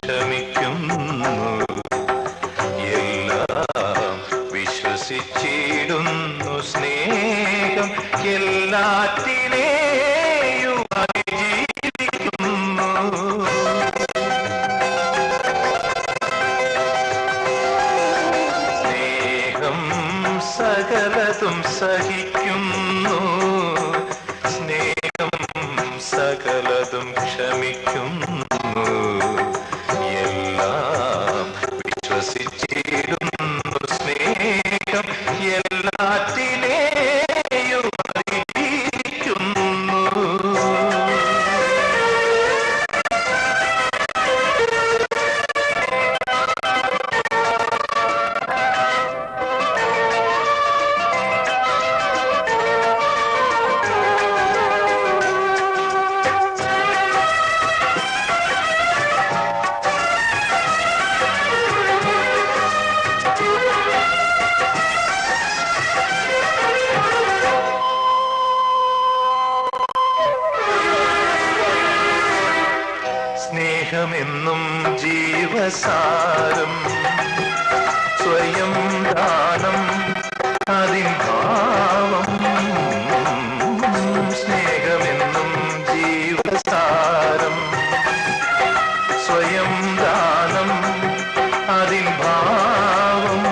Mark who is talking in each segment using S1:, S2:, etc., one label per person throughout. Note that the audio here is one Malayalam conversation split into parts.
S1: ക്ഷമിക്കുന്നു. എല്ലാം വിശ്വസിച്ചിടുന്നു സ്നേഹം എല്ലാറ്റിനെയും അതിജീവിക്കുന്നു. സ്നേഹം സകലതും സഹിക്കുന്നു. സ്നേഹം സകലതും ക്ഷമിക്കുന്നു. എല്ലാം വിശ്വസിച്ചിടുന്നു സ്നേഹം എല്ലാറ്റിനെയും അതിജീവിക്കുന്നു. സ്നേഹമെന്നും ജീവസാരം, സ്വയം ദാനം അതിൻ ഭാവം. സ്നേഹമെന്നും ജീവസാരം, സ്വയം ദാനം അതിൻ ഭാവം.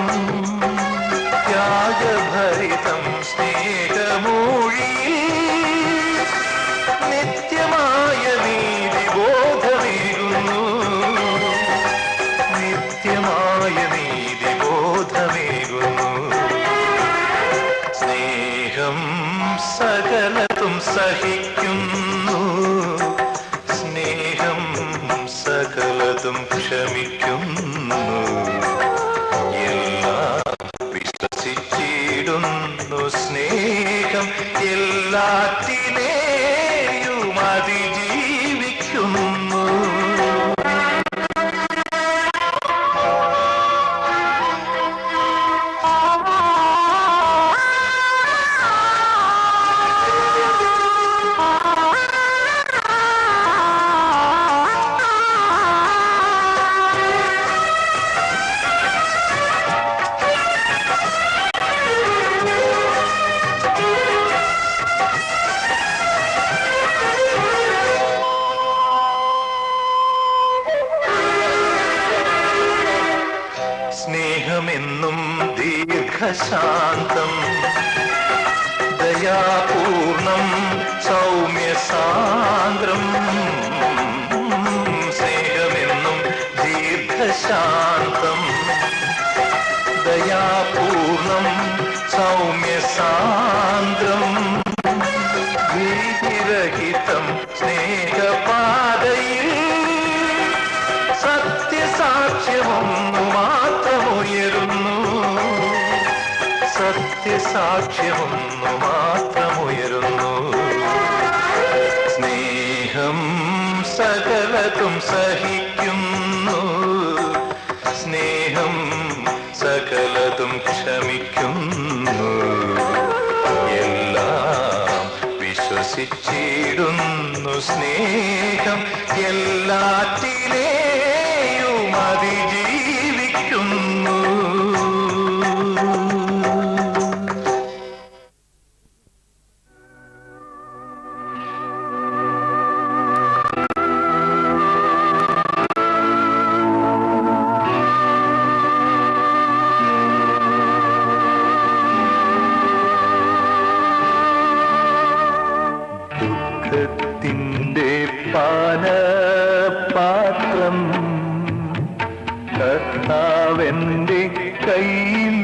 S1: ത്യാഗഭരിതം സ്നേഹമൂഴിയിൽ നിത്യമായ നീതിബോധമേകുന്നു. നിത്യമായ നീതിബോധമേകുന്നു. സ്നേഹം സകലതും സഹിക്കുന്നു. സ്നേഹം സകലതും ക്ഷമിക്കുന്നു. എല്ലാം വിശ്വസിച്ചിടുന്നു സ്നേഹം എല്ലാറ്റിനെയും അതിജീവിക്കുന്നു. സ്നേഹമെന്നും ദീർഘശാന്തം, ദയാപൂർണം സൗമ്യസാന്ദ്രം. സ്നേഹമെന്നും ദീർഘശാന്തം, ദയാപൂർണം സൗമ്യസാന്ദ്രം. ഭീതിരഹിതം സ്നേഹപാതയിൽ സത്യസാക്ഷ്യമൊന്നു മാത്രമുയരുന്നു. സത്യസാക്ഷ്യമൊന്നു മാത്രമുയരുന്നു. സ്നേഹം സകലതും സഹിക്കുന്നു. സ്നേഹം സകലതും ക്ഷമിക്കുന്നു. എല്ലാം വിശ്വസിച്ചിടുന്നു സ്നേഹം എല്ലാറ്റിനെയും അതിജീവിക്കുന്നു. ദുഃഖത്തിൻ്റെ പാനപാത്രം കർത്താവെൻ്റെ കയ്യിൽ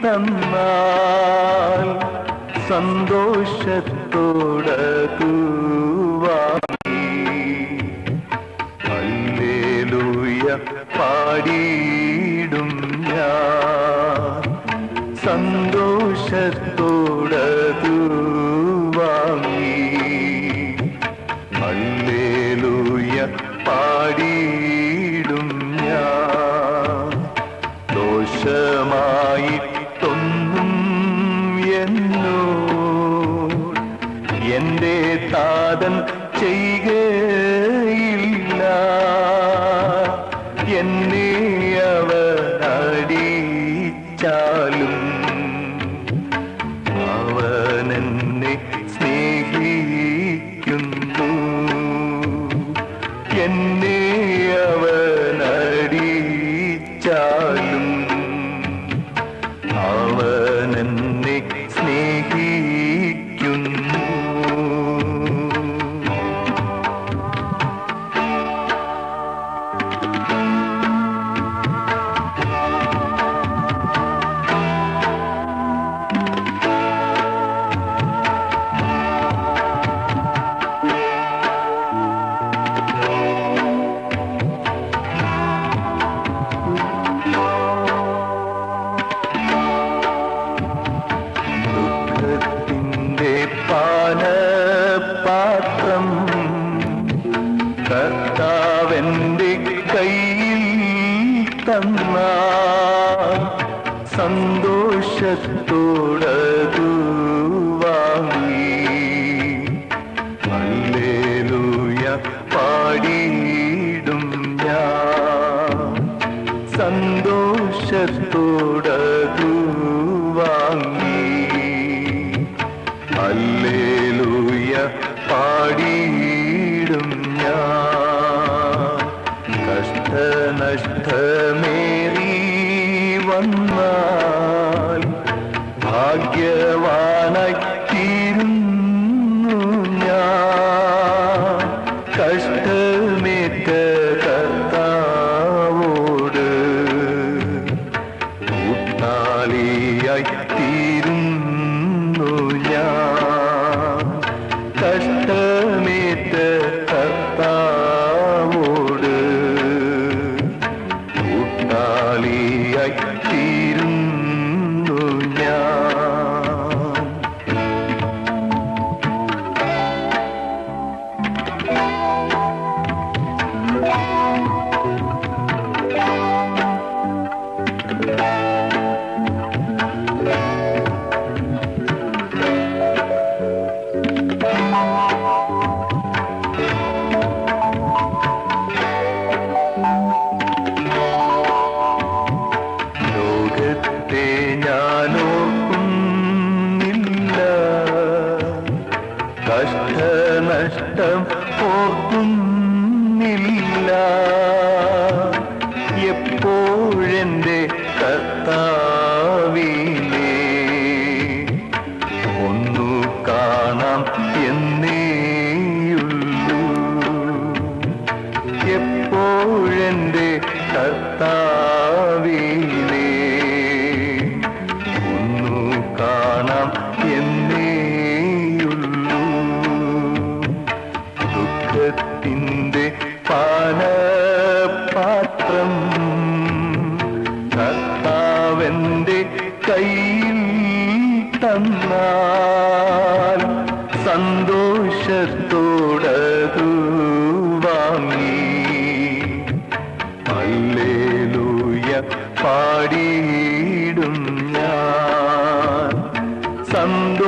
S1: തന്നാൽ സന്തോഷത്തോടതു വാങ്ങി ഹല്ലേലൂയ പാടിയിടും ഞാൻ. സന്തോഷത്തോടതു വാങ്ങി ഹല്ലേലൂയ പാടിയിടും ഞാൻ. ദോഷമായിട്ടൊന്നും എന്നോട് എൻ്റെ താതൻ ചെയ്യുകയില്ല. എന്നെ അവനടിച്ചാലും അവനെന്നെ സ്നേഹിക്കുന്നു. എന്നെ അവനടിച്ചാലും അവനെന്നെ സ്നേഹിക്കുന്നു. പാനപാത്രം കർത്താവെന്റെ കയ്യിൽ തന്നാൽ സന്തോഷത്തോടതു വാങ്ങി ഹല്ലേലൂയ പാടിയിടും ഞാൻ. സന്തോഷത്തോടതു വാങ്ങി ഹല്ലേലൂയ പാടിയിടും ഞാൻ. കഷ്ടനഷ്ടമേറി വന്നാൽ ഭാഗ്യവാനായി തീരുന്നു ഞാൻ. കഷ്ടമേറ്റ കർത്താവോട് കൂട്ടാളിയായി തീരുന്നു ഞാൻ. കഷ്ടമേറ്റ കർത്താവോട് കൂട്ടാളിയായി തീരുന്നു ഞാൻ. ലോകത്തെ ഞാനോർക്കുന്നില്ല, കഷ്ടനഷ്ടം ഓർക്കുന്നില്ല. എപ്പോഴെന്റെ കർത്താവിനെ ഒന്നു കാണാം എന്നേയുള്ളൂ. എപ്പോഴെന്റെ കർത്താവിനെ ഒന്നു കാണാം എന്നേയുള്ളൂ. ദുഃഖത്തിൻ്റെ പാനപാത്രം കർത്താവെന്റെ കയ്യിൽ തന്നാൽ സന്തോഷത്തോടതു വാങ്ങി ഹല്ലേലൂയ പാടിയിടും ഞാൻ. സന്തോഷത്തോടതു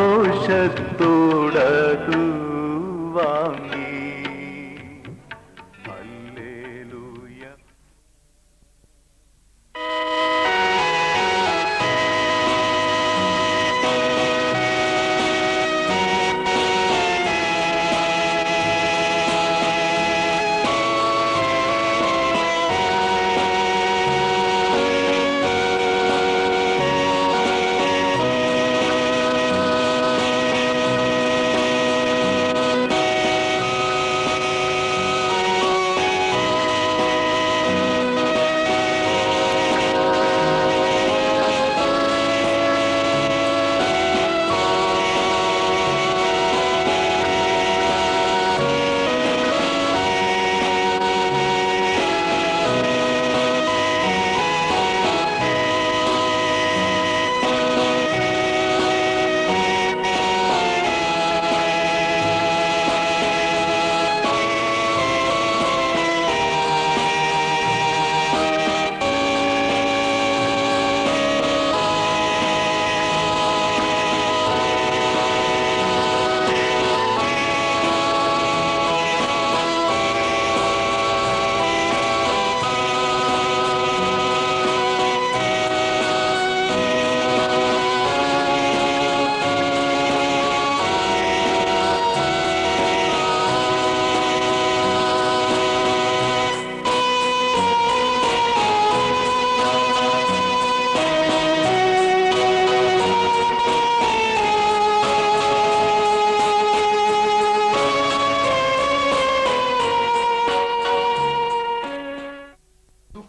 S1: വാങ്ങി ഹല്ലേലൂയ.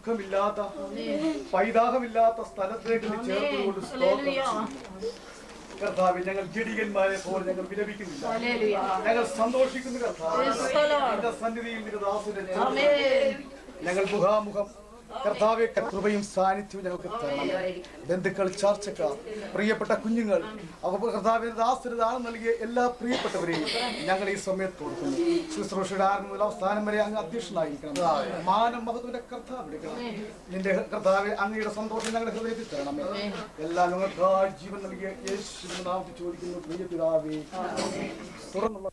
S2: ദുഃഖമില്ലാത്ത പൈതാഹമില്ലാത്ത സ്ഥലത്തേക്ക് ചേർത്തുകൊണ്ട് സ്തോത്രം. കർത്താവ്, ഞങ്ങൾ ജഡികന്മാരെ പോലെ ഞങ്ങൾ വിലപിക്കുന്നില്ല, ഞങ്ങൾ സന്തോഷിക്കുന്നു. കർത്താവ്, നിന്റെ സന്നിധിയിൽ നിന്റെ ദാസനെ ഞങ്ങൾ മുഖാമുഖം കർത്താവെ കൃപയും സാന്നിധ്യവും ഞങ്ങൾക്ക് തരണം. ബന്ധുക്കൾ, ചർച്ചക്കാർ, പ്രിയപ്പെട്ട കുഞ്ഞുങ്ങൾ, കർത്താവിന്റെ ദാസന് ദാനം നൽകിയ എല്ലാ പ്രിയപ്പെട്ടവരെയും ഞങ്ങൾ ഈ സമയത്ത് കൊടുക്കുന്നു. ശുശ്രൂഷയുടെ ആരംഭം മുതൽ അവസാനം വരെ അങ്ങ് അധ്യക്ഷനായിരിക്കണം. മാനം മഹത്വന്റെ കർത്താവ് വിളിക്കണം. നിന്റെ കർത്താവെ അങ്ങയുടെ സന്തോഷം ഞങ്ങളുടെ ഹൃദയത്തിൽ തരണമേ. എല്ലാം ഞങ്ങൾക്ക് ജീവൻ നൽകിയ യേശുവിന്റെ നാമത്തിൽ ചോദിക്കുന്നു, പ്രിയ പിതാവേ. തുറന്നുള്ള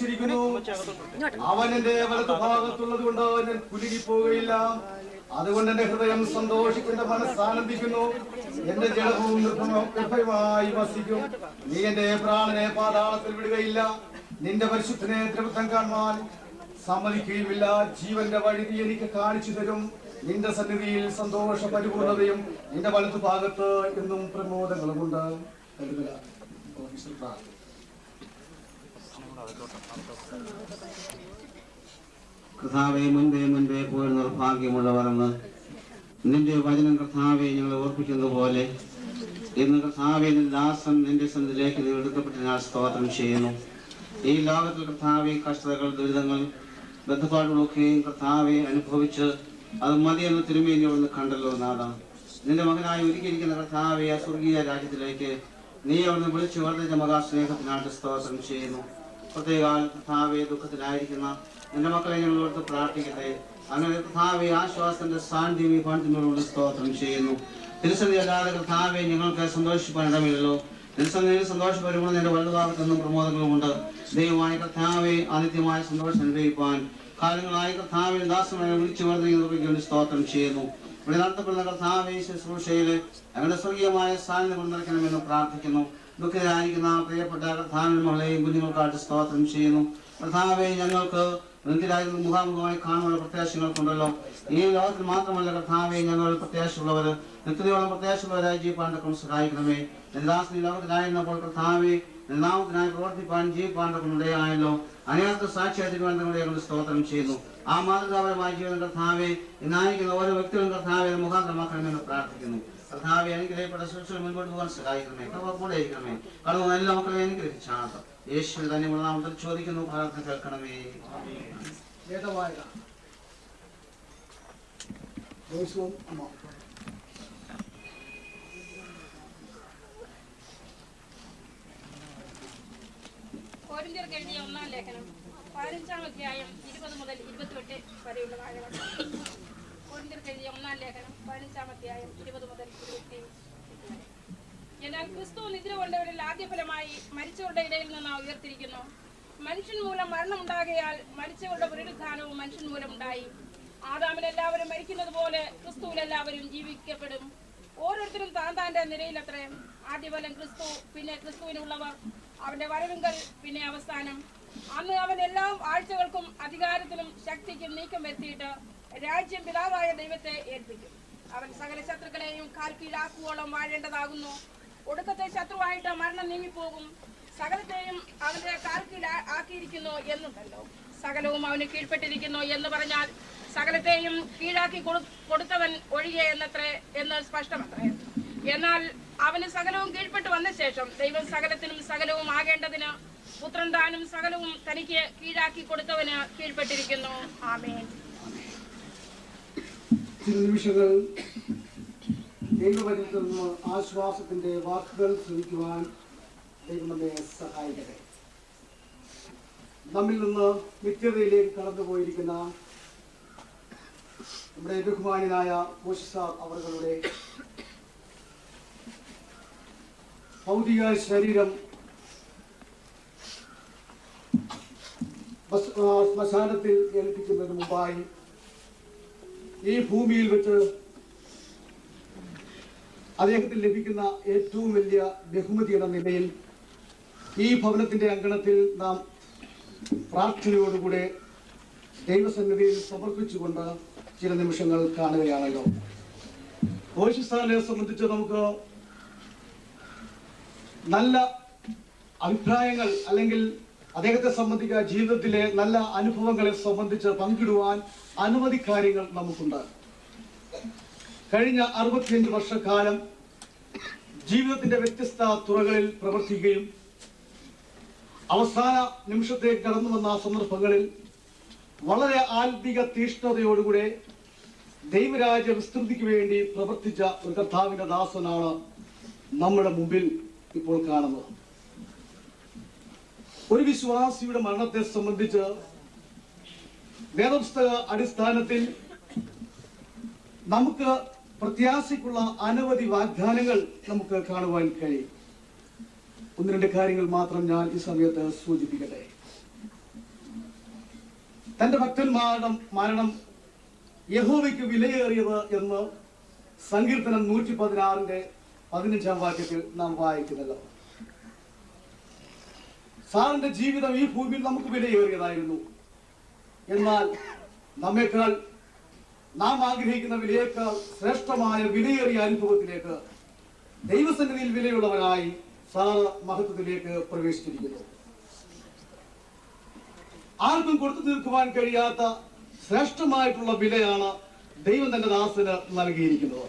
S2: കുറിച്ചിരിക്കുന്നു. അവൻ എന്റെ വലതു ഭാഗത്തുള്ളത് കൊണ്ട് ഞാൻ കുലുങ്ങിപ്പോവുകയില്ല. അതുകൊണ്ട് എന്റെ ഹൃദയം സന്തോഷിക്കുന്ന മനസ്സാനന്ദിക്കുന്നു. എന്റെ ജഡവും നിർഭയമായി വസിക്കും. നീ എന്റെ പ്രാണനെ പാതാളത്തിൽ വിടുകയില്ല. നിന്റെ പരിശുദ്ധനെ ദ്രവത്വം കാണുവാൻ സമ്മതിക്കുകയുമില്ല. ജീവന്റെ വഴി നീ എനിക്ക് കാണിച്ചു തരും. നിന്റെ സന്നിധിയിൽ സന്തോഷ പരിപൂർണതയും നിന്റെ വലതു ഭാഗത്ത് എന്നും പ്രമോദങ്ങളുമുണ്ട്.
S3: കർത്താവെ, മുൻപേ പോയി നിർഭാഗ്യമുള്ളവരെന്ന് നിന്റെ വചനം കർത്താവെ ഞങ്ങളെ ഓർപ്പിക്കുന്നത് പോലെ ഇന്ന് കർത്താവെ ദാസൻ നിന്റെ സന്നിധിയിലേക്ക് എടുക്കപ്പെട്ടതിനാൽ സ്തോത്രം ചെയ്യുന്നു. ഈ ലോകത്തിൽ കർത്താവെ കഷ്ടതകൾ, ദുരിതങ്ങൾ, ബന്ധപ്പാടുകളൊക്കെയും കർത്താവെ അനുഭവിച്ച് അത് മതിയെന്ന് തിരുമേനി അവിടുന്ന് കണ്ടല്ലോ നാഥ. നിന്റെ മകനായി ഒരുക്കിയിരിക്കുന്ന കർത്താവെ ആ സ്വർഗീയ രാജ്യത്തിലേക്ക് നീ അവിടുന്ന് വിളിച്ചു വർദ്ധിച്ച മഹാസ്നേഹത്തിനായിട്ട് സ്തോത്രം ചെയ്യുന്നു. പ്രത്യേക കർത്താവെ ദുഃഖത്തിലായിരിക്കുന്ന നിന്റെ മക്കളെ ഞങ്ങളോട് പ്രാർത്ഥിക്കട്ടെ. അങ്ങനെ കർത്താവെ ആശ്വാസത്തിന്റെ സാന്നിധ്യം ഈ പണത്തിനോട് സ്തോത്രം ചെയ്യുന്നു. തിരുസന്ധി അല്ലാതെ കർത്താവെ ഞങ്ങൾക്ക് സന്തോഷിപ്പാൻ ഇടമില്ലല്ലോ. തിരുസന്ധിയിൽ സന്തോഷപരമുള്ള നിന്റെ വലുതാകത്തൊന്നും പ്രമോദങ്ങളുമുണ്ട്. ദൈവമായ കർത്താവെ അനിത്യമായ സന്തോഷം അനുഭവിപ്പാൻ കാലങ്ങളായി കർത്താവെ ദാസനെ വിളിച്ചു വർദ്ധിക്കുന്ന സ്തോത്രം ചെയ്യുന്നു. ഇവിടെ നടത്തപ്പെടുന്ന കർത്താവെ ശുശ്രൂഷയില് ഞങ്ങളുടെ സ്വർഗീയമായ സാന്നിധ്യം കൊണ്ടിരിക്കണമെന്ന് പ്രാർത്ഥിക്കുന്നു. ദുഃഖിതരായിരിക്കുന്ന പ്രിയപ്പെട്ട കർത്താവിന്റെ മകളെയും കുഞ്ഞുങ്ങൾക്കായിട്ട് സ്തോത്രം ചെയ്യുന്നു. കർത്താവെ ഞങ്ങൾക്ക് നിത്യരാജ്യത്തിൽ മുഖാമുഖമായി കാണുവാനുള്ള പ്രത്യാശകൾക്കുണ്ടല്ലോ. ഈ ലോകത്തിൽ മാത്രമല്ല കർത്താവെ ഞങ്ങൾ പ്രത്യാശയുള്ളവർ നിത്യതയോളം പ്രത്യാശയുള്ളവരായി ജീവിപ്പാൻ സഹായിക്കണമേ. ദാസൻ ഈ ലോകത്തിലായിരുന്നപ്പോൾ കർത്താവെ നാമത്തിനായി പ്രവർത്തിപ്പാൻ ജീവിപ്പാൻ ഇടയായല്ലോ. അനേകർക്ക് സാക്ഷിയായിട്ട് ഞങ്ങൾ സ്തോത്രം ചെയ്യുന്നു. ആ മാതൃകാപരമായ ജീവിതം കർത്താവെ ഇന്നായിരിക്കുന്ന ഓരോ വ്യക്തികളും കർത്താവെ മുഖാന്തരമാക്കണമെന്ന് പ്രാർത്ഥിക്കുന്നു. കർത്താവെ അനുഗ്രഹിക്കപ്പെട്ട ശുശ്രൂഷ മുൻപോട്ട് പോകാൻ സഹായിക്കണമേ. കൂടെ ഇരിക്കണമേ. കടന്നു എല്ലാ മക്കളെ അനുഗ്രഹിച്ചാണ് യേശുവിന്റെ തന്നെയുള്ള നാമത്തിൽ ചോദിക്കുന്നു. പ്രാർത്ഥന കേൾക്കണമേ.
S4: കൊരിന്ത്യർക്ക് എഴുതിയ 1-ാം ലേഖനം 15-ാം അധ്യായം 20 മുതൽ 28 വരെയുള്ള വായന. കൊരിന്ത്യർക്ക് എഴുതിയ 1-ാം ലേഖനം 15-ാം അധ്യായം 20 മുതൽ 28. എന്നാൽ ക്രിസ്തു നിദ്ര കൊണ്ടവരിൽ ആദ്യഫലമായി മരിച്ചവരുടെ ഇടയിൽ നിന്ന് ഉയർത്തിരിക്കുന്നു. മനുഷ്യൻ മൂലം മരണമുണ്ടാകയാൽ മരിച്ചവരുടെ പുനരുത്ഥാനവും മനുഷ്യൻ മൂലം ഉണ്ടായി. ആദാമിൽ എല്ലാവരും മരിക്കുന്നത് പോലെ ക്രിസ്തുവിൽ എല്ലാവരും ജീവിക്കപ്പെടും. ഓരോരുത്തരും താന്റെ നിലയിൽ അത്രയും. ആദ്യഫലം ക്രിസ്തു, പിന്നെ ക്രിസ്തുവിനുള്ളവർ, അവന്റെ വരവുങ്കൽ, പിന്നെ അവസാനം. അന്ന് അവൻ എല്ലാ ആഴ്ചകൾക്കും അധികാരത്തിനും ശക്തിക്കും നീക്കം വരുത്തിയിട്ട് രാജ്യം പിതാവായ ദൈവത്തെ ഏൽപ്പിക്കും. അവൻ സകല ശത്രുക്കളെയും കാൽ കീഴാക്കുവോളം വാഴേണ്ടതാകുന്നു. ഒടുക്കത്തെ ശത്രുവായിട്ട് മരണം നീങ്ങിപ്പോകും. സകലത്തെയും അവന്റെ കാൽ കീഴാക്കിയിരിക്കുന്നു എന്നുണ്ടല്ലോ. സകലവും അവന് കീഴ്പ്പെട്ടിരിക്കുന്നു എന്ന് പറഞ്ഞാൽ സകലത്തെയും കീഴാക്കി കൊടുത്തവൻ ഒഴികെ എന്ന് സ്പഷ്ടമത്രേ. എന്നാൽ അവന് സകലവും കീഴ്പ്പെട്ട് വന്ന ശേഷം ദൈവം സകലത്തിനും സകലവും ആകേണ്ടതിന് പുത്രൻ താനും സകലവും തനിക്ക് കീഴാക്കി കൊടുത്തവന് കീഴ്പ്പെട്ടിരിക്കുന്നു. ആമേൻ.
S2: ചില നിമിഷങ്ങൾ ദൈവവചനത്തിൽ നിന്ന് ആശ്വാസത്തിന്റെ വാക്കുകൾ ശ്രമിക്കുവാൻ ദൈവം നമ്മെ സഹായിക്കട്ടെ. നമ്മിൽ നിന്ന് നിത്യതയിലേക്ക് കടന്നുപോയിരിക്കുന്ന നമ്മുടെ ബഹുമാനായ കോശിസാർ അവരുടെ ഭൗതിക ശരീരം ശ്മശാനത്തിൽ ഏൽപ്പിക്കുന്നതിന് മുമ്പായി ഈ ഭൂമിയിൽ വെച്ച് അദ്ദേഹത്തിന് ലഭിക്കുന്ന ഏറ്റവും വലിയ ബഹുമതി എന്ന നിലയിൽ ഈ ഭവനത്തിന്റെ അങ്കണത്തിൽ നാം പ്രാർത്ഥനയോടുകൂടെ ദൈവസന്നിധിയിൽ സമർപ്പിച്ചുകൊണ്ട് ചില നിമിഷങ്ങൾ കാണുകയാണല്ലോ. കോശിസാറിനെ സംബന്ധിച്ച് നമുക്ക് നല്ല അഭിപ്രായങ്ങൾ അല്ലെങ്കിൽ അദ്ദേഹത്തെ സംബന്ധിച്ച ജീവിതത്തിലെ നല്ല അനുഭവങ്ങളെ സംബന്ധിച്ച് പങ്കിടുവാൻ അനവധി കാര്യങ്ങൾ നമുക്കുണ്ട്. കഴിഞ്ഞ 65 വർഷക്കാലം ജീവിതത്തിന്റെ വ്യത്യസ്ത തുറകളിൽ പ്രവർത്തിക്കുകയും അവസാന നിമിഷത്തേക്ക് കടന്നു വന്ന സന്ദർഭങ്ങളിൽ വളരെ ആത്മിക തീഷ്ണതയോടുകൂടെ ദൈവരാജ്യ വിസ്തൃതിക്ക് വേണ്ടി പ്രവർത്തിച്ച ഒരു കർത്താവിന്റെ ദാസനാണ് നമ്മുടെ മുമ്പിൽ ഇപ്പോൾ കാണുന്നത്. ഒരു വിശ്വാസിയുടെ മരണത്തെ സംബന്ധിച്ച് വേദപുസ്തക അടിസ്ഥാനത്തിൽ നമുക്ക് പ്രത്യാശയ്ക്കുള്ള അനവധി വാഗ്ദാനങ്ങൾ നമുക്ക് കാണുവാൻ കഴിയും. 1-2 കാര്യങ്ങൾ മാത്രം ഞാൻ ഈ സമയത്ത് സൂചിപ്പിക്കട്ടെ. തന്റെ ഭക്തന്മാരുടെ മരണം യഹോവയ്ക്ക് വിലയേറിയത് എന്ന് സങ്കീർത്തനം 116-15 വാക്യത്തിൽ നാം വായിക്കുന്നല്ലോ. സാറിന്റെ ജീവിതം ഈ ഭൂമിയിൽ നമുക്ക് വിലയേറിയതായിരുന്നു. എന്നാൽ നമ്മേക്കാൾ നാം ആഗ്രഹിക്കുന്ന വിലയേക്കാൾ ശ്രേഷ്ഠമായ വിലയേറിയ അനുഭവത്തിലേക്ക് ദൈവസന്നിധിയിൽ വിലയുള്ളവനായി സാറ് മഹത്വത്തിലേക്ക് പ്രവേശിച്ചിരിക്കുന്നു. ആർക്കും കൊടുത്തു തീർക്കുവാൻ കഴിയാത്ത ശ്രേഷ്ഠമായിട്ടുള്ള വിലയാണ് ദൈവം തന്റെ ദാസന് നൽകിയിരിക്കുന്നത്.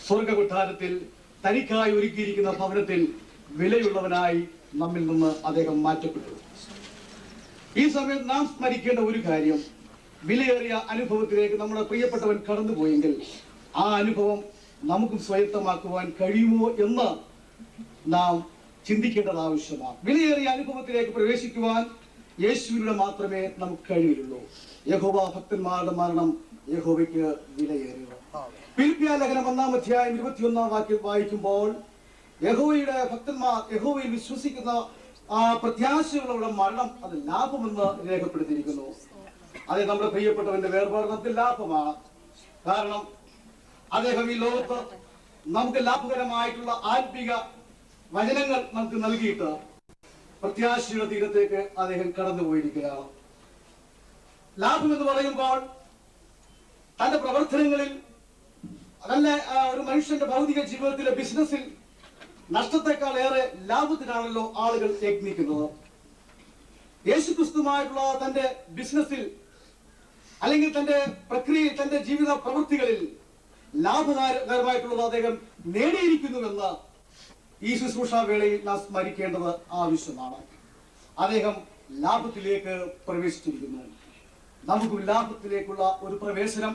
S2: സ്വർഗ കൊട്ടാരത്തിൽ തനിക്കായി ഒരുക്കിയിരിക്കുന്ന ഭവനത്തിൽ വിലയുള്ളവനായി നമ്മിൽ നിന്ന് അദ്ദേഹം മാറ്റപ്പെട്ടു. ഈ സമയത്ത് നാം സ്മരിക്കേണ്ട ഒരു കാര്യം, വിലയേറിയ അനുഭവത്തിലേക്ക് നമ്മുടെ പ്രിയപ്പെട്ടവൻ കടന്നുപോയെങ്കിൽ ആ അനുഭവം നമുക്കും സ്വായത്തമാക്കുവാൻ കഴിയുമോ എന്ന് നാം ചിന്തിക്കേണ്ടത് ആവശ്യമാണ്. വിലയേറിയ അനുഭവത്തിലേക്ക് പ്രവേശിക്കുവാൻ യേശുവിലൂടെ മാത്രമേ നമുക്ക് കഴിയുള്ളൂ. യഹോവ ഭക്തന്മാരുടെ മരണം യഹോവയ്ക്ക് വിലയേറിയത്. ഫിലിപ്പിയ ലേഖനം 1-21 വാക്യം വായിക്കുമ്പോൾ യഹോവയുടെ ഭക്തന്മാർ, യഹോവയിൽ വിശ്വസിക്കുന്ന ആ പ്രത്യാശകളുടെ മരണം അത് ലാഭമെന്ന് രേഖപ്പെടുത്തിയിരിക്കുന്നു. അത് നമ്മുടെ പ്രിയപ്പെട്ടവന്റെ വേർപാട് നമുക്ക് ലാഭമാണ്. കാരണം അദ്ദേഹം ഈ ലോകത്ത് നമുക്ക് ലാഭകരമായിട്ടുള്ള ആത്മിക വചനങ്ങൾ നമുക്ക് നൽകിയിട്ട് പ്രത്യാശയുടെ തീരത്തേക്ക് അദ്ദേഹം കടന്നുപോയിരിക്കുകയാണ്. ലാഭം എന്ന് പറയുമ്പോൾ തന്റെ പ്രവർത്തനങ്ങളിൽ അതന്നെ ഒരു മനുഷ്യന്റെ ഭൗതിക ജീവിതത്തിലെ ബിസിനസ്സിൽ നഷ്ടത്തെക്കാൾ ഏറെ ലാഭത്തിനാണല്ലോ ആളുകൾ യത്നിക്കുന്നത്. യേശുക്രിസ്തുമായിട്ടുള്ള തന്റെ ബിസിനസ്സിൽ അല്ലെങ്കിൽ തന്റെ പ്രക്രിയയിൽ, തന്റെ ജീവിത പ്രവൃത്തികളിൽ ലാഭകരമായിട്ടുള്ളത് അദ്ദേഹം നേടിയിരിക്കുന്നുവെന്ന് ഈ ശുശ്രൂഷ വേളയിൽ നാം സ്മരിക്കേണ്ടത് ആവശ്യമാണ്. അദ്ദേഹം ലാഭത്തിലേക്ക് പ്രവേശിച്ചിരിക്കുന്നു. നമുക്ക് ലാഭത്തിലേക്കുള്ള ഒരു പ്രവേശനം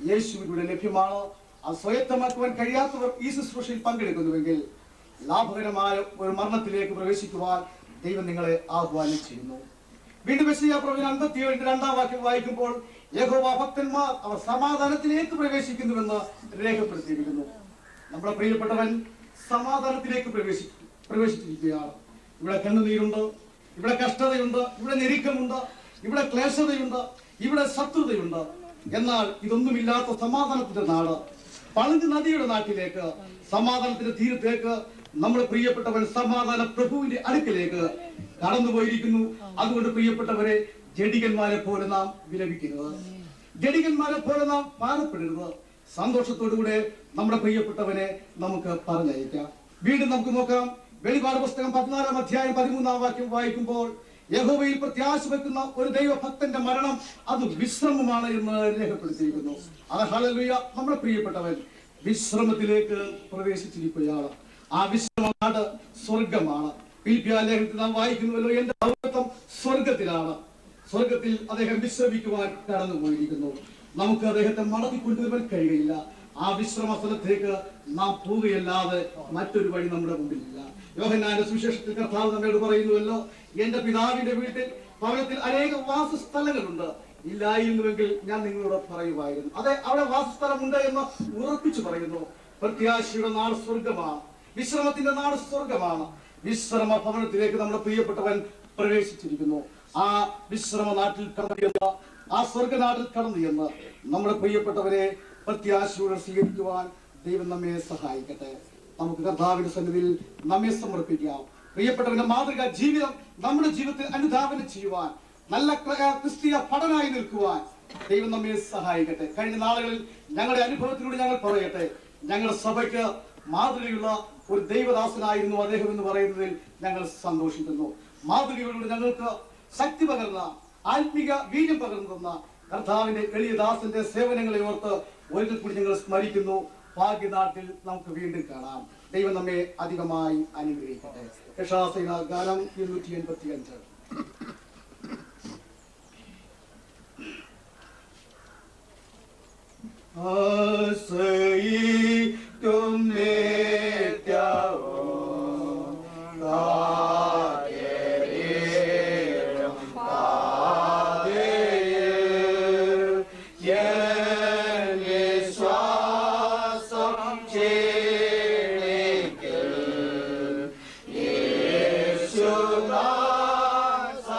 S2: യേശുവിലൂടെ ലഭ്യമാണ്. അത് സ്വയത്തമാക്കുവാൻ കഴിയാത്തവർ ഈ ശുശ്രൂഷയിൽ പങ്കെടുക്കുന്നുവെങ്കിൽ ലാഭകരമായ ഒരു മരണത്തിലേക്ക് പ്രവേശിക്കുവാൻ ദൈവം നിങ്ങളെ ആഹ്വാനം ചെയ്യുന്നു. വീണ്ടും യെശയ്യാ പ്രവചനം 57-2 വാക്യം വായിക്കുമ്പോൾ യഹോവ ഭക്തന്മാർ അവർ സമാധാനത്തിലേക്ക് പ്രവേശിക്കുന്നുവെന്ന് രേഖപ്പെടുത്തിയിരിക്കുന്നു. നമ്മുടെ പ്രിയപ്പെട്ടവൻ സമാധാനത്തിലേക്ക് പ്രവേശിച്ചിരിക്കുകയാണ്. ഇവിടെ കണ്ണുനീരുണ്ട്, ഇവിടെ കഷ്ടതയുണ്ട്, ഇവിടെ ഞെരുക്കമുണ്ട്, ഇവിടെ ക്ലേശതയുണ്ട്, ഇവിടെ ശത്രുതയുണ്ട്. എന്നാൽ ഇതൊന്നുമില്ലാത്ത സമാധാനത്തിന്റെ നാട്, പളുങ്ക് നദിയുടെ നാട്ടിലേക്ക്, സമാധാനത്തിന്റെ തീരത്തേക്ക് നമ്മുടെ പ്രിയപ്പെട്ടവൻ സമാധാന പ്രഭുവിന്റെ അടുക്കിലേക്ക് കടന്നുപോയിരിക്കുന്നു. അതുകൊണ്ട് പ്രിയപ്പെട്ടവരെ, ജഡികന്മാരെ പോലെ നാം വിലപിക്കരുത്, ജഡികന്മാരെ പോലെ നാം ഭാരപ്പെടരുത്. സന്തോഷത്തോടുകൂടെ നമ്മുടെ പ്രിയപ്പെട്ടവനെ നമുക്ക് പറഞ്ഞയക്കാം. വീണ്ടും നമുക്ക് നോക്കാം. വെളിപാട് പുസ്തകം 14-13 വാക്യം വായിക്കുമ്പോൾ യഹോവയിൽ പ്രത്യാശ വെക്കുന്ന ഒരു ദൈവഭക്തന്റെ മരണം അത് വിശ്രമമാണ് എന്ന് രേഖപ്പെടുത്തിയിരിക്കുന്നു. അത് ഹല്ലേലൂയ. നമ്മുടെ പ്രിയപ്പെട്ടവൻ വിശ്രമത്തിലേക്ക് പ്രവേശിച്ചിരിക്കുകയാണ്. ആ വിശ്രമനാട് സ്വർഗമാണ്. ഫിലിപ്പിയ ലേഖനത്തിൽ നാം വായിക്കുന്നുവല്ലോ, എന്റെ ഭൗമത്വം സ്വർഗത്തിലാണ്. സ്വർഗത്തിൽ അദ്ദേഹം വിശ്രമിക്കുവാൻ കടന്നുപോയിരിക്കുന്നു. നമുക്ക് അദ്ദേഹത്തെ മടക്കിക്കൊണ്ടുവരാൻ കഴിയുകയില്ല. ആ വിശ്രമ സ്ഥലത്തേക്ക് നാം പോവുകയല്ലാതെ മറ്റൊരു വഴി നമ്മുടെ മുമ്പിലില്ല. യോഹന്നാന്റെ സുവിശേഷത്തിൽ കർത്താവ് നമ്മോട് പറയുന്നുവല്ലോ, എന്റെ പിതാവിന്റെ വീട്ടിൽ ഭവനത്തിൽ അനേക വാസസ്ഥലങ്ങളുണ്ട്, ഇല്ലായിരുന്നുവെങ്കിൽ ഞാൻ നിങ്ങളോട് പറയുമായിരുന്നു. അതെ, അവിടെ വാസസ്ഥലമുണ്ട് എന്ന് ഉറപ്പിച്ചു പറയുന്നു. പ്രത്യാശയുടെ നാട് സ്വർഗമാണ്, വിശ്രമത്തിന്റെ നാട് സ്വർഗമാണ്. വിശ്രമ ഭവനത്തിലേക്ക് നമ്മുടെ പ്രിയപ്പെട്ടവൻ പ്രവേശിച്ചിരിക്കുന്നു. ആ വിശ്രമ നാട്ടിൽ കടന്നു ചെന്ന്, ആ സ്വർഗനാട്ടിൽ കടന്നു ചെന്ന് നമ്മുടെ പ്രിയപ്പെട്ടവരെ പ്രത്യാശയോടെ സ്വീകരിക്കുവാൻ ദൈവം നമ്മെ സഹായിക്കട്ടെ. നമുക്ക് കർത്താവിന്റെ സന്നിധിയിൽ നമ്മെ സമർപ്പിക്കാം. പ്രിയപ്പെട്ടവന്റെ മാതൃക ജീവിതം നമ്മുടെ ജീവിതത്തിൽ അനുധാവനം ചെയ്യുവാൻ, നല്ല ക്രിസ്തീയ പഠനമായി നിൽക്കുവാൻ ദൈവം നമ്മെ സഹായിക്കട്ടെ. കഴിഞ്ഞ നാളുകളിൽ ഞങ്ങളുടെ അനുഭവത്തിലൂടെ ഞങ്ങൾ പറയട്ടെ, ഞങ്ങളുടെ സഭയ്ക്ക് മാതൃകയുള്ള ഒരു ദൈവദാസനായിരുന്നു അദ്ദേഹം എന്ന് പറയുന്നതിൽ ഞങ്ങൾ സന്തോഷിക്കുന്നു. മാതൃകയിലൂടെ ഞങ്ങൾക്ക് ശക്തി പകർന്ന, ആത്മിക വീര്യം പകർന്നു തന്ന കർത്താവിന്റെ എളിയ ദാസന്റെ സേവനങ്ങളെ ഓർത്ത് ഒരിക്കൽ കൂടി ഞങ്ങൾ സ്മരിക്കുന്നു. ഭാഗ്യനാട്ടിൽ നമുക്ക് വീണ്ടും കാണാം. ദൈവം നമ്മെ അധികമായി അനുഗ്രഹിക്കട്ടെ. യശാസന ഗാനം 285.
S3: യേശുദാസ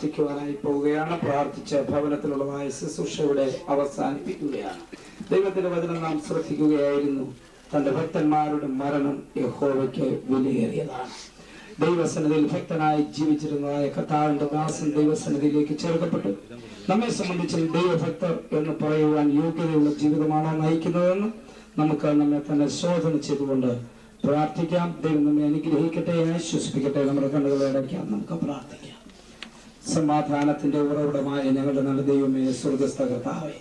S5: പ്രാർത്ഥിക്കുവാനായി പോവുകയാണ്. പ്രാർത്ഥിച്ച ഭവനത്തിലുള്ളതായ ശുശ്രൂഷയുടെ അവസാനിപ്പിക്കുകയാണ്. ദൈവത്തിന്റെ വചനം നാം ശ്രദ്ധിക്കുകയായിരുന്നു. തന്റെ ഭക്തന്മാരുടെ മരണം യഹോവയ്ക്ക് വിലയേറിയതാണ്. ദൈവസന്നിധിയിൽ ഭക്തനായി ജീവിച്ചിരുന്നതായ കർത്താവിന്റെ ദാസൻ ദൈവസന്നിധിയിലേക്ക് ചേർക്കപ്പെട്ടു. നമ്മെ സംബന്ധിച്ച് ദൈവഭക്തർ എന്ന് പറയുവാൻ യോഗ്യതയുള്ള ജീവിതമാണോ നയിക്കുന്നതെന്ന് നമുക്ക് നമ്മെ തന്നെ ശോധന ചെയ്തുകൊണ്ട് പ്രാർത്ഥിക്കാം. ദൈവം നമ്മെ അനുഗ്രഹിക്കട്ടെ, ആശ്വസിപ്പിക്കട്ടെ. നമ്മുടെ കണ്ണുകളെ അടയ്ക്കാം, നമുക്ക് പ്രാർത്ഥിക്കാം. സമാധാനത്തിന്റെ ഉറവിടമായ ഞങ്ങളുടെ നല്ല ദൈവമേ, സ്വർഗസ്ഥ കർത്താവേ,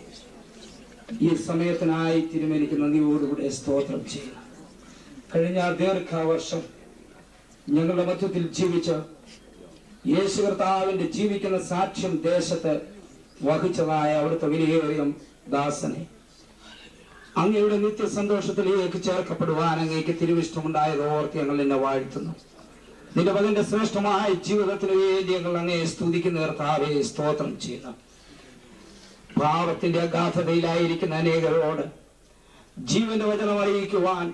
S5: ഈ സമയത്തിനായി തിരുമേനിക്ക് നന്ദിയോടുകൂടെ സ്തോത്രം ചെയ്യുന്നു. കഴിഞ്ഞ ദീർഘവർഷം ഞങ്ങളുടെ മധ്യത്തിൽ ജീവിച്ച യേശു കർത്താവിന്റെ ജീവിക്കുന്ന സാക്ഷ്യം ദേശത്ത് വഹിച്ചതായ അവിടുത്തെ വിലയേറിയ ദാസനെ അങ്ങയുടെ നിത്യസന്തോഷത്തിലേക്ക് ചേർക്കപ്പെടുവാൻ അങ്ങേക്ക് തിരുവിഷ്ടമുണ്ടായത് ഓർത്ത് ഞങ്ങൾ നിന്നെ വാഴ്ത്തുന്നു. നിന്റെ മകന്റെ ശ്രേഷ്ഠമായ ജീവിതത്തിന് വേണ്ടി ഞങ്ങൾ അങ്ങയെ സ്തുതിക്കുന്ന കർത്താവേ, സ്തോത്രം ചെയ്യുന്നു. പാപത്തിന്റെ അഗാധതയിലായിരിക്കുന്ന അനേകരോട് ജീവന്റെ വചനം അറിയിക്കുവാൻ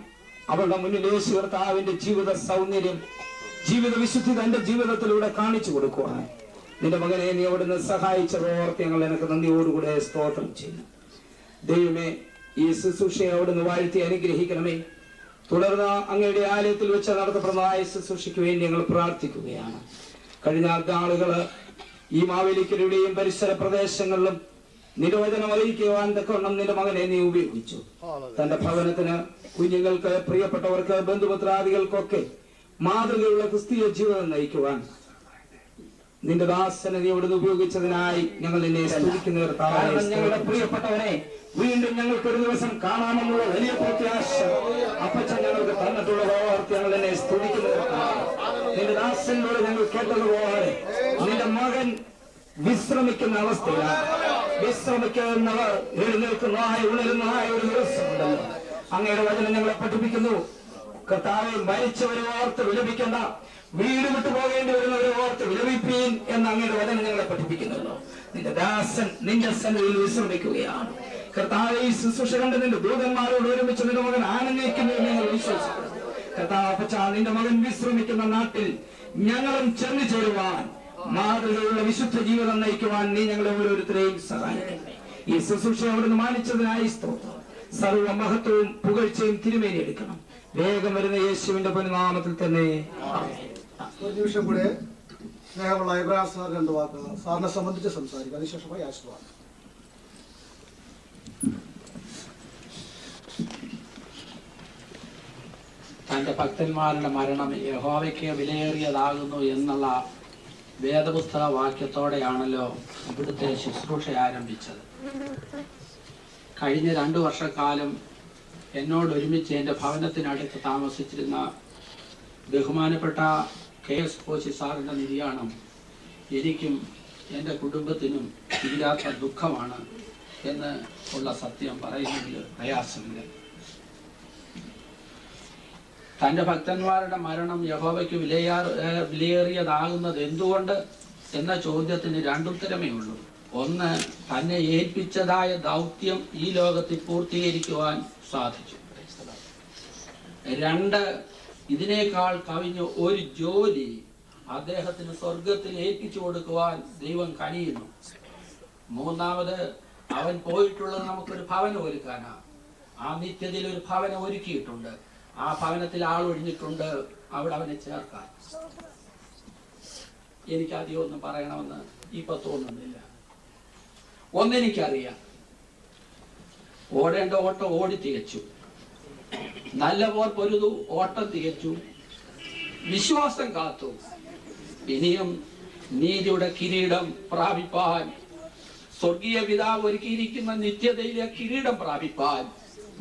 S5: അവരുടെ മുന്നിൽ യേശു കർത്താവിന്റെ ജീവിത സൗന്ദര്യം, ജീവിത വിശുദ്ധി തന്റെ ജീവിതത്തിലൂടെ കാണിച്ചു കൊടുക്കുവാൻ നിന്റെ മകനെ നീ അവിടുന്ന് സഹായിച്ചത് ഓർത്ത് ഞങ്ങൾ നിനക്ക് നന്ദിയോടുകൂടെ സ്തോത്രം ചെയ്യുന്നു. ദൈവമേ, ഈ ശുശ്രൂഷയെ അവിടുന്ന് വാഴ്ത്തി അനുഗ്രഹിക്കണമേ. തുടർന്ന് അങ്ങയുടെ ആലയത്തിൽ വെച്ച് നടത്തപ്പെടുന്നതായ ശുശ്രൂഷയ്ക്ക് വേണ്ടി ഞങ്ങൾ പ്രാർത്ഥിക്കുകയാണ്. കഴിഞ്ഞ നാളുകള് ഈ മാവേലിക്കരയുടെയും പരിസര പ്രദേശങ്ങളിലും നിരവചനം അറിയിക്കുവാൻ തക്കവണ്ണം നിന്റെ മകനെ നീ ഉപയോഗിച്ചു. തന്റെ ഭവനത്തിന്, കുഞ്ഞുങ്ങൾക്ക്, പ്രിയപ്പെട്ടവർക്ക്, ബന്ധുമിത്രാദികൾക്കൊക്കെ മാതൃകയുള്ള ക്രിസ്തീയ ജീവിതം നയിക്കുവാൻ നിന്റെ ദാസനെ നീ അവിടുന്ന് ഉപയോഗിച്ചതിനായി ഞങ്ങൾ നിന്നെ സ്തുതിക്കുന്ന ഞങ്ങളുടെ പ്രിയപ്പെട്ടവനെ വീണ്ടും ഞങ്ങൾക്ക് ഒരു ദിവസം കാണാമെന്നുള്ള വലിയ പ്രത്യാശ അപ്പച്ചൻ ഞങ്ങൾക്ക് തന്നിട്ടുള്ളത് ഓർത്ത് ഞങ്ങൾ നിന്നെ സ്തുതിക്കുന്ന നിന്റെ ദാസനിലൂടെ ഞങ്ങൾ കേട്ടതുപോലെ നിന്റെ മകൻ വിശ്രമിക്കുന്ന അവസ്ഥയിലാണ്. വിശ്രമിക്കുന്നവർ എഴുന്നേൽക്കുന്നതായ ഉണരുന്നതായ ഒരു ദിവസമുണ്ടല്ലോ. അങ്ങയുടെ വചനം ഞങ്ങളെ പഠിപ്പിക്കുന്നു. കർത്താവെ, മരിച്ചവരെ ഓർത്ത് വിലപിക്കേണ്ട, വീട് വിട്ടു പോകേണ്ടി വരുന്നവരെ ഓർത്ത് വിലപിപ്പീൻ എന്ന് അങ്ങയുടെ വചനം ഞങ്ങളെ പഠിപ്പിക്കുന്നുള്ളൂ. നിന്റെ ദാസൻ നിന്റെ സന്നിധിയിൽ വിശ്രമിക്കുകയാണ്. കർത്താവെ, ഈ ശുശ്രൂഷ കണ്ട് നിന്റെ ദൂതന്മാരോട് ഒരുമിച്ച് നിന്റെ മകൻ ആനന്ദിക്കുന്നു എന്ന് ഞങ്ങൾ വിശ്വസിക്കുന്നു. കർത്താവ്, നിന്റെ മകൻ വിശ്രമിക്കുന്ന നാട്ടിൽ ഞങ്ങളും ചെന്നു ചേരുവാൻ, മാതൃകയുള്ള വിശുദ്ധ ജീവിതം നയിക്കുവാൻ നീ ഞങ്ങളെ ഓരോരുത്തരെയും സഹായിക്കണമേ. ഈ ശുശ്രൂഷ അവിടുന്ന് മാനിച്ചതിനായി സ്തോത്രം. സർവ മഹത്വവും പുകഴ്ചയും തിരുമേനി എടുക്കണം. വേഗം വരുന്ന യേശുവിന്റെ പരിനാമത്തിൽ തന്നെ.
S2: ഒരു നിമിഷം കൂടെ സ്നേഹമുള്ള ഇബ്രാഹിം സാർ രണ്ട് വാക്ക് സാറിനെ സംബന്ധിച്ച് സംസാരിക്കും. അതിനുശേഷമായി ആശീർവാദം.
S6: തന്റെ ഭക്തന്മാരുടെ മരണം യഹോവയ്ക്ക് വിലയേറിയതാകുന്നു എന്നുള്ള വേദപുസ്തക വാക്യത്തോടെയാണല്ലോ ഇവിടുത്തെ ശുശ്രൂഷ ആരംഭിച്ചത്. കഴിഞ്ഞ 2 വർഷക്കാലം എന്നോട് ഒരുമിച്ച് എൻ്റെ ഭവനത്തിനടുത്ത് താമസിച്ചിരുന്ന ബഹുമാനപ്പെട്ട KS കോശി സാറിൻ്റെ നിര്യാണം എനിക്കും എൻ്റെ കുടുംബത്തിനും തീരാത്ത ദുഃഖമാണ് എന്ന് ഉള്ള സത്യം പറയുന്നതിൽ പ്രയാസമില്ല. തൻ്റെ ഭക്തന്മാരുടെ മരണം യഹോവയ്ക്ക് വിലയേറിയതാകുന്നത് എന്തുകൊണ്ട് എന്ന ചോദ്യത്തിന് 2 ഉത്തരമേ ഉള്ളൂ. ഒന്ന്, തന്നെ ഏൽപ്പിച്ചതായ ദൗത്യം ഈ ലോകത്തിൽ പൂർത്തീകരിക്കുവാൻ സാധിച്ചു. 2, ഇതിനേക്കാൾ കവിഞ്ഞ ഒരു ജോലി അദ്ദേഹത്തിന് സ്വർഗത്തിൽ ഏൽപ്പിച്ചു കൊടുക്കുവാൻ ദൈവം കനിയുന്നു. 3, അവൻ പോയിട്ടുള്ളത് നമുക്കൊരു ഭവനം ഒരുക്കാനാണ്. ആ നിത്യതയിൽ ഒരു ഭവനം ഒരുക്കിയിട്ടുണ്ട്. ആ ഭവനത്തിൽ ആളൊഴിഞ്ഞിട്ടുണ്ട്. അവിടെ അവനെ ചേർക്കാൻ എനിക്കധികം ഒന്നും പറയണമെന്ന് ഇപ്പൊ തോന്നുന്നില്ല. ഒന്നെനിക്കറിയാം, ഓടേണ്ട ഓട്ടം ഓടി തികച്ചു, നല്ല പോർ പൊരുതു ഓട്ടം തികച്ചു, വിശ്വാസം കാത്തു. ഇനിയും നീതിയുടെ കിരീടം പ്രാപിപ്പാൻ, സ്വർഗീയ പിതാവ് ഒരുക്കിയിരിക്കുന്ന നിത്യതയിലെ കിരീടം പ്രാപിപ്പാൻ,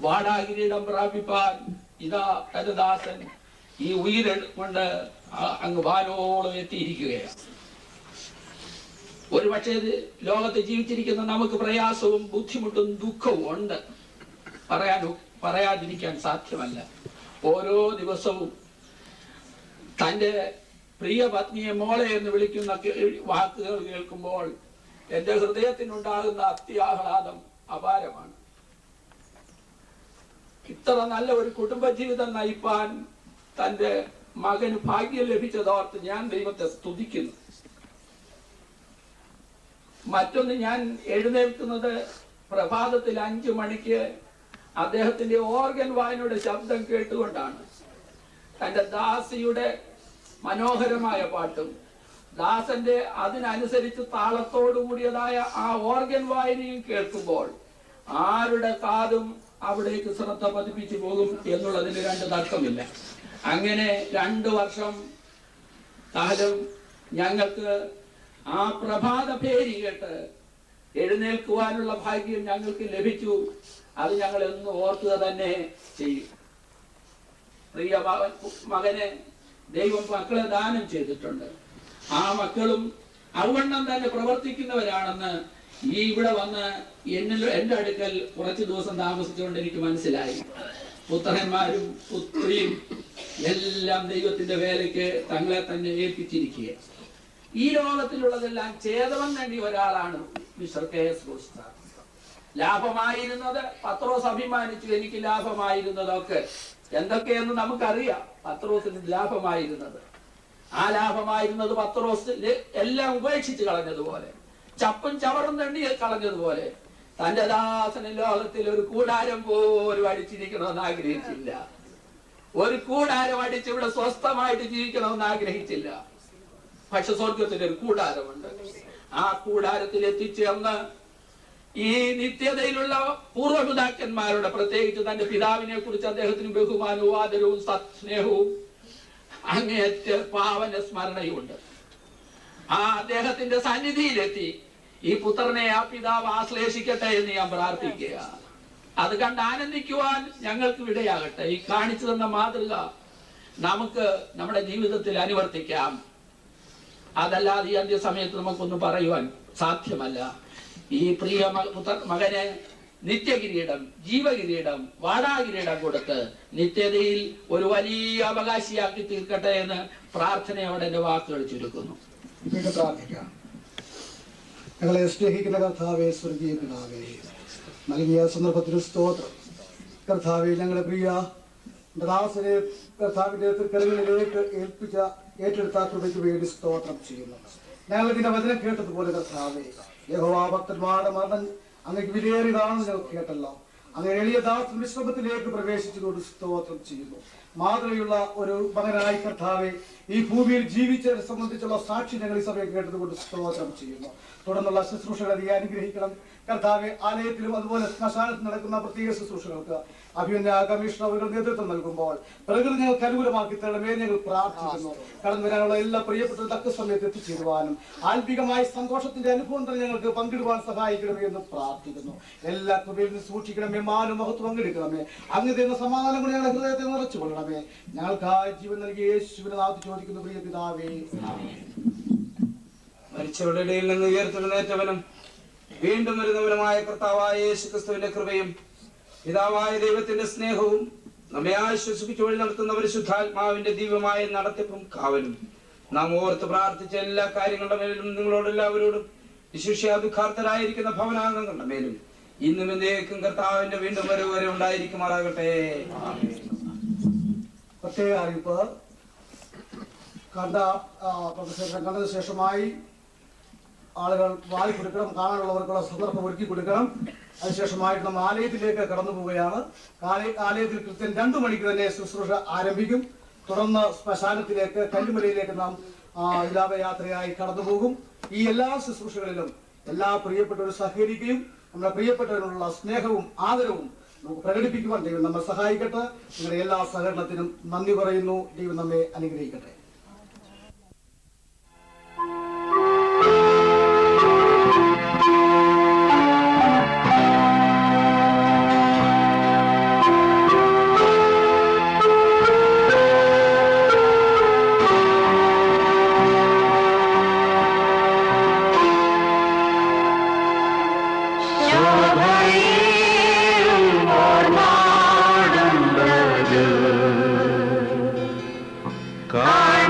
S6: വാടാ കിരീടം പ്രാപിപ്പാൻ ഇതാ തരുദാസൻ ഈ ഉയരെടുക്കൊണ്ട് അങ്ങ് വാനോളം എത്തിയിരിക്കുകയാണ്. ഒരു പക്ഷേ ലോകത്ത് ജീവിച്ചിരിക്കുന്ന നമുക്ക് പ്രയാസവും ബുദ്ധിമുട്ടും ദുഃഖവും ഉണ്ട്, പറയാതിരിക്കാൻ സാധ്യമല്ല. ഓരോ ദിവസവും തൻ്റെ പ്രിയ പത്നിയെ മോളെ എന്ന് വിളിക്കുന്ന വാക്കുകൾ കേൾക്കുമ്പോൾ എൻ്റെ ഹൃദയത്തിനുണ്ടാകുന്ന അത്യാഹ്ലാദം അപാരമാണ്. ഇത്ര നല്ല ഒരു കുടുംബജീവിതം നയിപ്പാൻ തൻ്റെ മകന് ഭാഗ്യം ലഭിച്ചതോർത്ത് ഞാൻ ദൈവത്തെ സ്തുതിക്കുന്നു. മറ്റൊന്ന്, ഞാൻ എഴുന്നേൽക്കുന്നത് പ്രഭാതത്തിൽ 5 മണിക്ക് അദ്ദേഹത്തിന്റെ ഓർഗൻ വായനയുടെ ശബ്ദം കേട്ടുകൊണ്ടാണ്. തന്റെ ദാസിയുടെ മനോഹരമായ പാട്ടും ദാസന്റെ അതിനനുസരിച്ച് താളത്തോടു കൂടിയതായ ആ ഓർഗൻ വായനയും കേൾക്കുമ്പോൾ ആരുടെ കാതും അവിടേക്ക് ശ്രദ്ധ പതിപ്പിച്ചു പോകും എന്നുള്ളതിന് 2 തർക്കമില്ല. അങ്ങനെ 2 വർഷം കാലം ഞങ്ങൾക്ക് ആ പ്രഭാത പേര് കേട്ട് എഴുന്നേൽക്കുവാനുള്ള ഭാഗ്യം ഞങ്ങൾക്ക് ലഭിച്ചു. അത് ഞങ്ങൾ എന്ന് ഓർക്കുക തന്നെ ചെയ്യും. പ്രിയ മകനെ ദൈവം മക്കളെ ദാനം ചെയ്തിട്ടുണ്ട്. ആ മക്കളും അവണ്ണം തന്നെ പ്രവർത്തിക്കുന്നവരാണെന്ന് ഇവിടെ വന്ന് എന്റെ അടുക്കൽ കുറച്ചു ദിവസം താമസിച്ചുകൊണ്ട് എനിക്ക് മനസ്സിലായി. പുത്രന്മാരും പുത്രിയും എല്ലാം ദൈവത്തിന്റെ വേലയ്ക്ക് തങ്ങളെ തന്നെ ഏൽപ്പിച്ചിരിക്കുക. ഈ ലോകത്തിലുള്ളതെല്ലാം ഛേദം നേടിയ ഒരാളാണ് മിസ്റ്റർ KS റൂസ്റ്റർ. ലാഭമായിരുന്നത് പത്രോസ് അഭിമാനിച്ചു, എനിക്ക് ലാഭമായിരുന്നതൊക്കെ എന്തൊക്കെയെന്ന് നമുക്കറിയാം. പത്രോസിന് ലാഭമായിരുന്നത്, ആ ലാഭമായിരുന്നത് പത്രോസ് എല്ലാം ഉപേക്ഷിച്ച് കളഞ്ഞതുപോലെ, ചപ്പും ചവറും തണ്ണി കളഞ്ഞതുപോലെ തന്റെ ദാസന് ലോകത്തിൽ ഒരു കൂടാരം പോലും അടിച്ചിരിക്കണമെന്ന് ആഗ്രഹിച്ചില്ല. ഒരു കൂടാരം അടിച്ച് ഇവിടെ സ്വസ്ഥമായിട്ട് ജീവിക്കണമെന്ന് ആഗ്രഹിച്ചില്ല. പക്ഷെ സ്വർഗത്തിൽ ഒരു കൂടാരമുണ്ട്. ആ കൂടാരത്തിൽ എത്തിച്ചേർന്ന് ഈ നിത്യതയിലുള്ള പൂർവ്വപിതാക്കന്മാരുടെ, പ്രത്യേകിച്ച് തന്റെ പിതാവിനെ കുറിച്ച് അദ്ദേഹത്തിന് ബഹുമാനവും ആദരവും സ്നേഹവും അങ്ങേയറ്റ പാവന സ്മരണയുണ്ട്. ആ അദ്ദേഹത്തിന്റെ സന്നിധിയിലെത്തി ഈ പുത്രനെ ആ പിതാവ് ആശ്ലേഷിക്കട്ടെ എന്ന് ഞാൻ പ്രാർത്ഥിക്കുക. അത് കണ്ട് ആനന്ദിക്കുവാൻ ഞങ്ങൾക്ക് ഇടയാകട്ടെ. ഈ കാണിച്ചു തന്ന മാതൃക നമുക്ക് നമ്മുടെ ജീവിതത്തിൽ അനുവർത്തിക്കാം. അതല്ലാതെ ഈ അന്ത്യസമയത്ത് നമുക്കൊന്നും പറയുവാൻ സാധ്യമല്ല. ഈ പ്രിയ മകന് നിത്യകിരീടം, ജീവകിരീടം, വാടാകിരീടം കൊടുത്ത് നിത്യതയിൽ ഒരു വലിയ അവകാശിയാക്കി തീർക്കട്ടെ എന്ന് പ്രാർത്ഥനയോടെ എന്റെ വാക്കുകൾ ചുരുക്കുന്നു.
S2: പ്രാർത്ഥിക്കാം. ഞങ്ങളെ സ്നേഹിക്കുന്ന കർത്താവേ, സ്വർഗീയ പിതാവേ, നൽകിയ സന്ദർഭത്തിന് സ്തോത്രം. കർത്താവേ, ഞങ്ങളുടെ പ്രിയ ദാസനെ കർത്താവിന്റെ കരങ്ങളിലേക്ക് ഏറ്റെടുത്ത കൃപയ്ക്ക് വേണ്ടി സ്തോത്രം ചെയ്യുന്നു. ഞങ്ങൾ ഇതിന്റെ വചനം കേട്ടതുപോലെ കർത്താവേ, യഹോവ ഭക്തന്മാരുടെ മരണം അങ്ങക്ക് വിലയേറിയതാണെന്ന് ഞങ്ങൾ കേട്ടല്ലോ. അങ്ങനെ എളിയ ദാസൻ വിശ്രമത്തിലേക്ക് പ്രവേശിച്ചുകൊണ്ട് സ്തോത്രം ചെയ്യുന്നു. മാതൃകയുള്ള ഒരു മകനായി കർത്താവെ ഈ ഭൂമിയിൽ ജീവിച്ചതിനെ സംബന്ധിച്ചുള്ള സാക്ഷി ഞങ്ങൾ ഈ സഭയെ കേട്ടതുകൊണ്ട് സ്തോത്രം ചെയ്യുന്നു. തുടർന്നുള്ള ശുശ്രൂഷകളെ നീ അനുഗ്രഹിക്കണം കർത്താവെ. ആലയത്തിലും അതുപോലെ ശ്മശാനത്തിൽ നടക്കുന്ന പ്രത്യേക ശുശ്രൂഷകൾക്ക് അഭിനന്ദ കമ്മീഷണർ അവരുടെ നേതൃത്വം നൽകുമ്പോൾ പ്രകൃതി ഞങ്ങൾക്ക് അനുകൂലമാക്കി തരണമേ ഞങ്ങൾ പ്രാർത്ഥിക്കുന്നു. കടന്നു വരാനുള്ള എല്ലാ പ്രിയപ്പെട്ട തക്ക സമയത്ത് എത്തിച്ചേരുവാനും ആത്മീകമായ സന്തോഷത്തിന്റെ അനുഭവം തന്നെ ഞങ്ങൾക്ക് പങ്കിടുവാൻ സഹായിക്കണമേ എന്ന് പ്രാർത്ഥിക്കുന്നു. എല്ലാ കൃപയിൽ നിന്ന് സൂക്ഷിക്കണമേ, മാനും മഹത്വം പങ്കെടുക്കണമേ. അങ്ങ് തരുന്ന സമാധാനം കൊണ്ട് ഞങ്ങളുടെ ഹൃദയത്തെ നിറച്ചു കൊള്ളണമേ. ഞങ്ങൾക്കായി ജീവൻ നൽകിയ യേശുവിനെ നാമത്തിൽ ചോദിക്കുന്നു പ്രിയ പിതാവേ.
S5: മരിച്ചവരുടെ ഇടയിൽ നിന്ന് ഉയർത്തെഴുന്നേറ്റവനും വീണ്ടും വരുന്നവനുമായ കർത്താവായ യേശു ക്രിസ്തുവിന്റെ കൃപയും പിതാവായ ദൈവത്തിന്റെ സ്നേഹവും നമ്മെ ആശ്വസിപ്പിച്ചു വഴി നടത്തുന്ന പരിശുദ്ധാത്മാവിന്റെ ദിവ്യമായ നടത്തിപ്പും കാവലും നാം ഓർത്ത് പ്രാർത്ഥിച്ച എല്ലാ കാര്യങ്ങളുടെ മേലും നിങ്ങളോടെല്ലാവരോടും വിശിഷ്യ ദുഃഖാർത്ഥരായിരിക്കുന്ന ഭവനാംഗങ്ങളുടെ മേലും ഇന്നും എന്നേക്കും കർത്താവിന്റെ വീണ്ടും വരവ് വരെ ഉണ്ടായിരിക്കുമാറാകട്ടെ.
S2: പ്രത്യേക അറിയിപ്പ്. കണ്ടതിന് ശേഷമായി ആളുകൾ വാരി കൊടുക്കണം, കാണാനുള്ളവർക്കുള്ള സന്ദർഭം ഒരുക്കി കൊടുക്കണം. അതിനുശേഷമായിട്ട് നമ്മൾ ആലയത്തിലേക്ക് കടന്നു പോവുകയാണ്. ആലയത്തിൽ കൃത്യം 2 മണിക്ക് തന്നെ ശുശ്രൂഷ ആരംഭിക്കും. തുടർന്ന് ശ്മശാനത്തിലേക്ക്, കല്ലുമലയിലേക്ക് നാം വിലാപയാത്രയായി കടന്നു പോകും. ഈ എല്ലാ ശുശ്രൂഷകളിലും എല്ലാ പ്രിയപ്പെട്ടവരും സഹകരിക്കുകയും നമ്മുടെ പ്രിയപ്പെട്ടവരോടുള്ള സ്നേഹവും ആദരവും നമുക്ക് പ്രകടിപ്പിക്കുവാൻ ദൈവം നമ്മെ സഹായിക്കട്ടെ. നിങ്ങളുടെ എല്ലാ സഹകരണത്തിനും നന്ദി പറയുന്നു. ദൈവം നമ്മെ അനുഗ്രഹിക്കട്ടെ.
S1: God.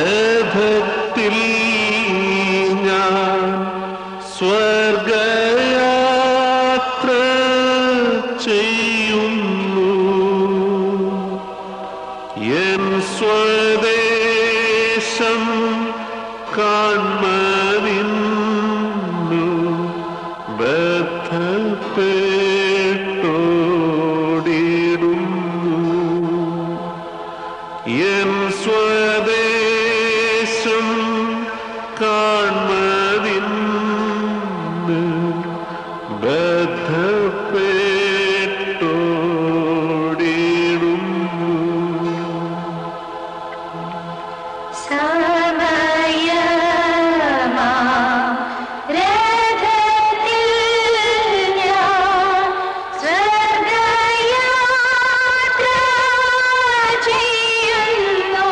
S1: രഥത്തിൽ ഞാൻ സ്വർഗയാത്ര ചെയ്യുന്നു, എൻ സ്വദേശം കാൺമതിന്നു ബദ്ധപ്പെട്ടോടിടുന്നു. എൻ സ്വദേശം കാൺമതിന്നു ബദ്ധപ്പെട്ടോടിടുന്നു.
S7: ചെയ്യുന്നു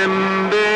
S1: എന്റെ